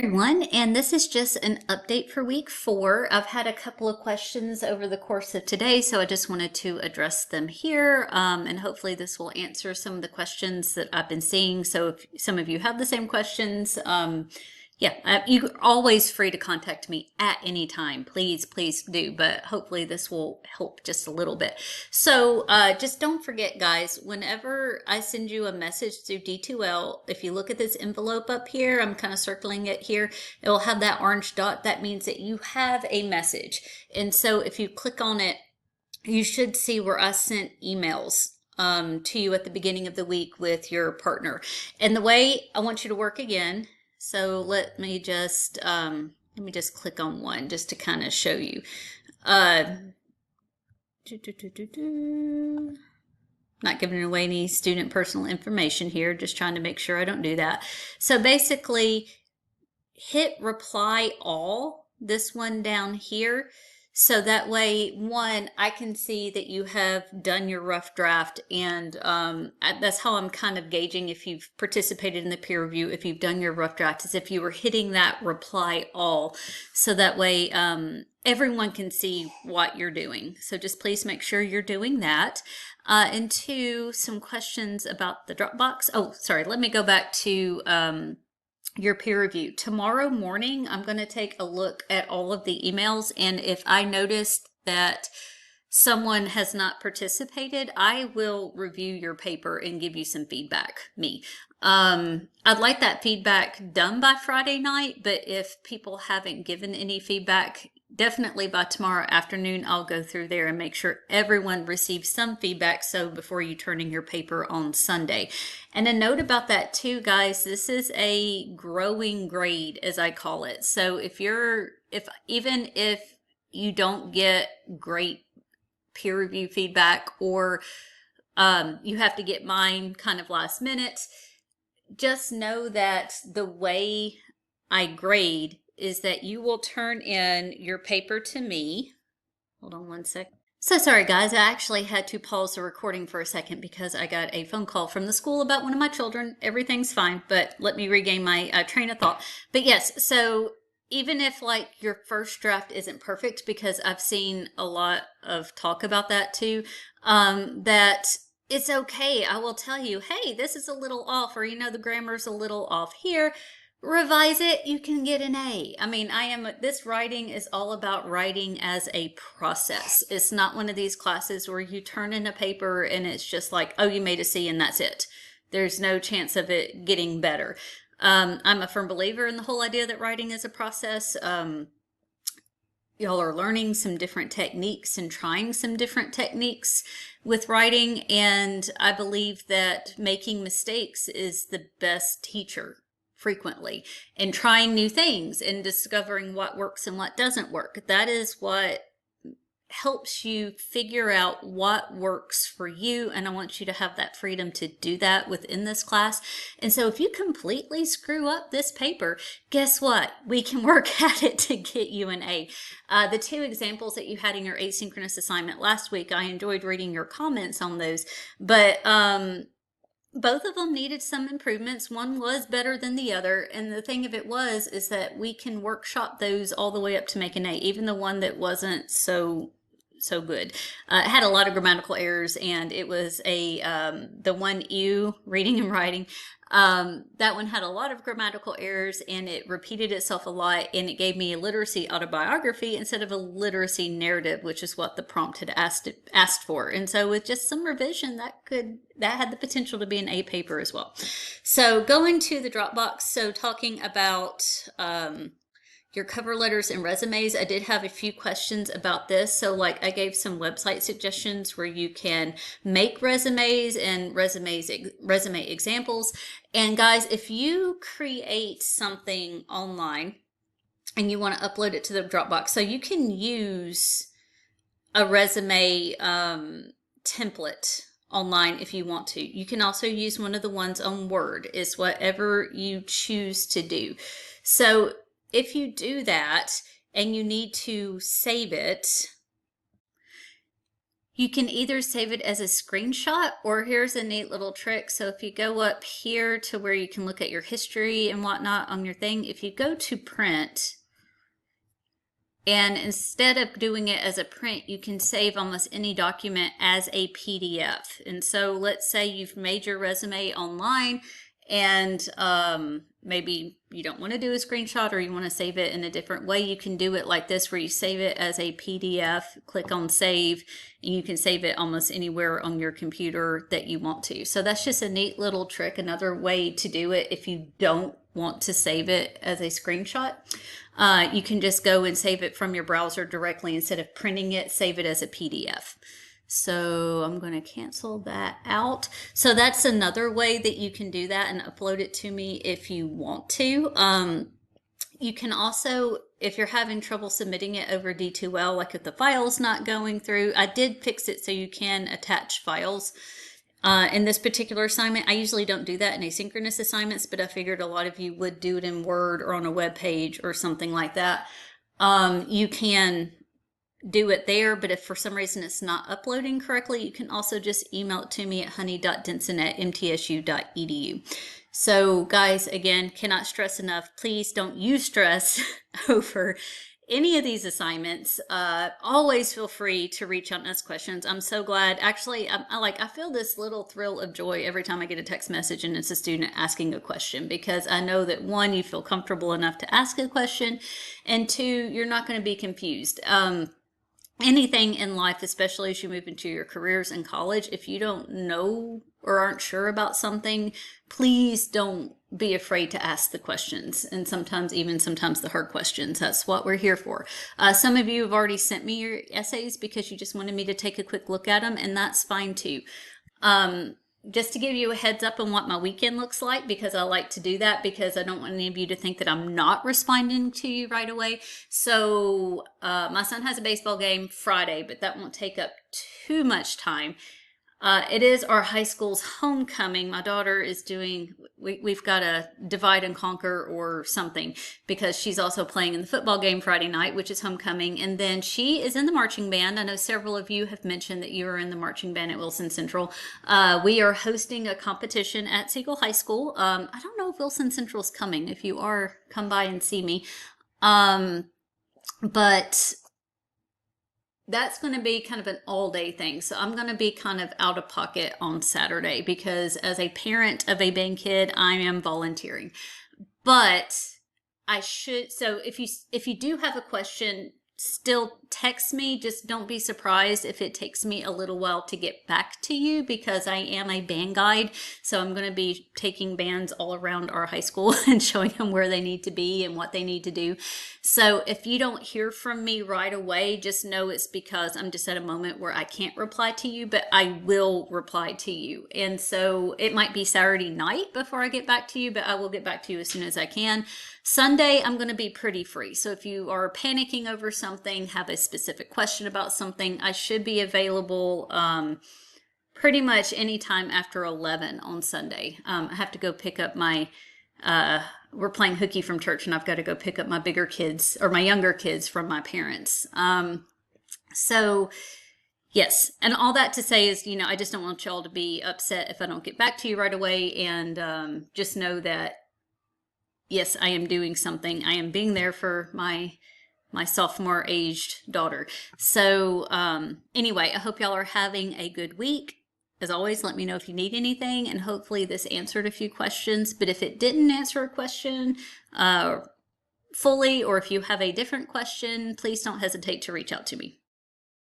Everyone, and this is just an update for week 4. I've had a couple of questions over the course of today, so I just wanted to address them here, and hopefully this will answer some of the questions that I've been seeing. So if some of you have the same questions, you're always free to contact me at any time. Please do, but hopefully this will help just a little bit. So just don't forget, guys, whenever I send you a message through D2L, if you look at this envelope up here, I'm kind of circling it here, it will have that orange dot. That means that you have a message. And so if you click on it, you should see where I sent emails to you at the beginning of the week with your partner. And the way I want you to work again, so let me just click on one just to kind of show you. Not giving away any student personal information here, just trying to make sure I don't do that. So basically, hit reply all, this one down here. So that way, one, I can see that you have done your rough draft, and that's how I'm kind of gauging if you've participated in the peer review, if you've done your rough draft, is if you were hitting that reply all. So that way, everyone can see what you're doing. So just please make sure you're doing that. And two, some questions about the Dropbox. Oh, sorry, let me go back to your peer review. Tomorrow morning, I'm going to take a look at all of the emails, and if I noticed that someone has not participated, I will review your paper and give you some feedback, me. I'd like that feedback done by Friday night, but if people haven't given any feedback, definitely by tomorrow afternoon, I'll go through there and make sure everyone receives some feedback, so before you turn in your paper on Sunday. And a note about that too, guys, this is a growing grade, as I call it. So even if you don't get great peer review feedback, or you have to get mine kind of last minute, just know that the way I grade is that you will turn in your paper to me. Hold on one sec. So sorry, guys, I actually had to pause the recording for a second because I got a phone call from the school about one of my children. Everything's fine, but let me regain my train of thought. But yes, so even if like your first draft isn't perfect, because I've seen a lot of talk about that too, that it's okay. I will tell you, hey, this is a little off, or the grammar's a little off here. Revise it, you can get an A. I mean, this writing is all about writing as a process. It's not one of these classes where you turn in a paper and it's just like, oh, you made a C and that's it. There's no chance of it getting better. I'm a firm believer in the whole idea that writing is a process. Y'all are learning some different techniques and trying some different techniques with writing, and I believe that making mistakes is the best teacher frequently, and trying new things and discovering what works and what doesn't work. That is what helps you figure out what works for you, and I want you to have that freedom to do that within this class. And so if you completely screw up this paper, guess what? We can work at it to get you an A. The two examples that you had in your asynchronous assignment last week, I enjoyed reading your comments on those, but both of them needed some improvements. One was better than the other, and the thing of it is that we can workshop those all the way up to make an A. Even the one that wasn't so good, it had a lot of grammatical errors, and it was the one you reading and writing, that one had a lot of grammatical errors, and it repeated itself a lot, and it gave me a literacy autobiography instead of a literacy narrative, which is what the prompt had asked for. And so with just some revision, that had the potential to be an A paper as well. So going to the Dropbox, so talking about your cover letters and resumes, I did have a few questions about this. So like I gave some website suggestions where you can make resumes and resume examples. And guys, if you create something online and you want to upload it to the Dropbox, so you can use a resume template online if you want to. You can also use one of the ones on Word. It's whatever you choose to do. So if you do that and you need to save it, You can either save it as a screenshot, or here's a neat little trick. So if you go up here to where you can look at your history and whatnot on your thing, if you go to print, and instead of doing it as a print, you can save almost any document as a PDF. And so let's say you've made your resume online, and maybe you don't want to do a screenshot, or you want to save it in a different way. You can do it like this, where you save it as a PDF, click on save, and you can save it almost anywhere on your computer that you want to. So that's just a neat little trick, another way to do it if you don't want to save it as a screenshot. You can just go and save it from your browser directly. Instead of printing it, save it as a PDF. So I'm going to cancel that out. So that's another way that you can do that and upload it to me if you want to. You can also, if you're having trouble submitting it over D2L, like if the file's not going through, I did fix it so you can attach files. In this particular assignment, I usually don't do that in asynchronous assignments, but I figured a lot of you would do it in Word or on a web page or something like that. You can do it there, but if for some reason it's not uploading correctly, you can also just email it to me at honey.denson@mtsu.edu. So guys, again, cannot stress enough, please don't use stress over any of these assignments. Always feel free to reach out and ask questions. I'm so glad. Actually, I feel this little thrill of joy every time I get a text message and it's a student asking a question, because I know that one, you feel comfortable enough to ask a question, and two, you're not going to be confused. Anything in life, especially as you move into your careers in college, if you don't know or aren't sure about something, please don't be afraid to ask the questions, and sometimes the hard questions. That's what we're here for. Some of you have already sent me your essays because you just wanted me to take a quick look at them, and that's fine too. Just to give you a heads up on what my weekend looks like, because I like to do that, because I don't want any of you to think that I'm not responding to you right away. So my son has a baseball game Friday, but that won't take up too much time. It is our high school's homecoming. My daughter is doing, we've got a divide and conquer or something, because she's also playing in the football game Friday night, which is homecoming. And then she is in the marching band. I know several of you have mentioned that you are in the marching band at Wilson Central. We are hosting a competition at Siegel High School. I don't know if Wilson Central's coming. If you are, come by and see me. But that's going to be kind of an all-day thing. So I'm going to be kind of out of pocket on Saturday, because as a parent of a band kid, I am volunteering. But I should, so if you do have a question, still text me. Just don't be surprised if it takes me a little while to get back to you, because I am a band guide. So I'm going to be taking bands all around our high school and showing them where they need to be and what they need to do. So if you don't hear from me right away, just know it's because I'm just at a moment where I can't reply to you, but I will reply to you. And so it might be Saturday night before I get back to you, but I will get back to you as soon as I can. Sunday, I'm going to be pretty free. So if you are panicking over something, have a specific question about something, I should be available pretty much anytime after 11 on Sunday. I have to go pick up my, we're playing hooky from church, and I've got to go pick up my bigger kids, or my younger kids, from my parents. So yes, and all that to say is, I just don't want y'all to be upset if I don't get back to you right away, and just know that yes, I am doing something. I am being there for my sophomore aged daughter. So anyway, I hope y'all are having a good week. As always, let me know if you need anything, and hopefully this answered a few questions. But if it didn't answer a question fully, or if you have a different question, please don't hesitate to reach out to me.